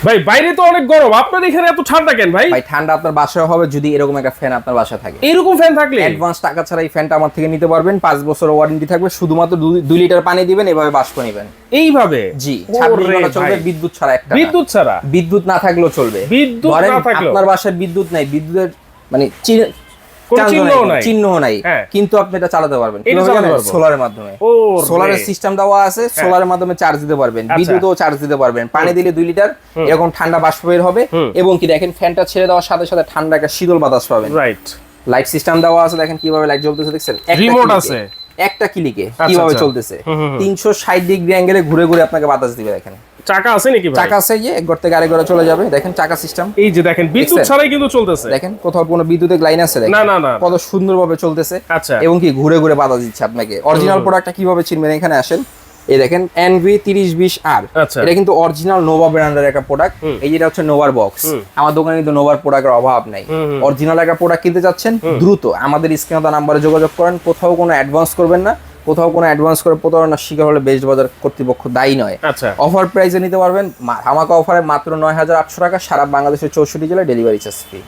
ভাই বাইরে তো অনেক গরম, আপনার এখানে এত ঠান্ডা কেন ভাই? ভাই ঠান্ডা আপনার বাসায় হবে যদি এরকম একটা ফ্যান আপনার বাসায় থাকে। এরকম ফ্যান থাকলে অ্যাডভান্স টাকা ছাড়া এই ফ্যানটা আমার থেকে নিতে পারবেন। 5 বছরের ওয়ারেন্টি থাকবে। শুধুমাত্র 2 লিটার পানি দিবেন, এভাবে বাষ্প নেবেন। এইভাবে? জি, 26 ওরে ঘন্টা চলবে, ভাই। বিদ্যুৎ ছাড়া। একটা বিদ্যুৎ ছাড়া? বিদ্যুৎ না থাকলেও চলবে। বিদ্যুৎ ধরেন না থাকলেও? আপনার বাসায় বিদ্যুৎ নাই, বিদ্যুতের মানে কোনো চিহ্নও নাই। চিহ্নও নাই, হ্যাঁ। কিন্তু আপনি এটা চালাতে পারবেন। এটা কিভাবে চালাতে জানেন? পারবো। সোলারের মাধ্যমে। ও সোলারের সিস্টেম দেওয়া আছে, সোলারের মাধ্যমে চার্জ দিতে পারবেন, আচ্ছা। বিদ্যুৎও চার্জ দিতে পারবেন। পানি দিলে 2 লিটার এরকম ঠান্ডা বাষ্প বের হবে। এবং কি দেখেন ফ্যানটা ছেড়ে দেওয়ার সাথে সাথে ঠান্ডা একটা শীতল বাতাস পাবেন। রাইট। লাইট সিস্টেম দেওয়া আছে, দেখেন কিভাবে লাইট জ্বলতেছে, দেখছেন? রিমোট আছে। একটা ক্লিকে কিভাবে চলতেছে। 360 ডিগ্রি অ্যাঙ্গেলে ঘুরে ঘুরে আপনাকে বাতাস দিবে। দেখেন চাকা আছে নাকি ভাই? চাকা আছে, এক ঘর থেকে আরেক ঘরে চলে যাবে। দেখেন চাকা সিস্টেম। এই যে দেখেন বিদ্যুৎ দেখছেন? ছাড়াই কিন্তু চলতেছে। দেখেন কোথাও কোনো বিদ্যুতের লাইন আছে? দেখেন না, না, না। কত সুন্দরভাবে চলতেছে। আচ্ছা। এবং কি ঘুরে ঘুরে বাতাস দিচ্ছে আপনাকে। অরিজিনাল প্রোডাক্টটা কিভাবে চিনবেন? এখানে আসেন, এই দেখেন NV3020R। আচ্ছা। এটা কিন্তু অরিজিনাল নোভা ব্র্যান্ডের একটা প্রোডাক্ট। এই যেটা হচ্ছে নোভার বক্স। আমার দোকানে কিন্তু নোভার প্রোডাক্টের অভাব নাই। অরিজিনাল একটা প্রোডাক্ট কিনতে চাচ্ছেন, দ্রুত আমাদের স্ক্রিনে দেওয়া নাম্বারে যোগাযোগ করেন। কোথাও কোনো অ্যাডভান্স করবেন না, কোথাও কোনো অ্যাডভান্স করে প্রতারণার শিকার হলে বেস্ট বাজার কর্তৃপক্ষ দায়ী নয়। আচ্ছা। অফার প্রাইসে নিতে পারবেন। আমাকে অফারে মাত্র 9,800 টাকা, সারা বাংলাদেশের 64 জেলায় ডেলিভারি চার্জ ফ্রি।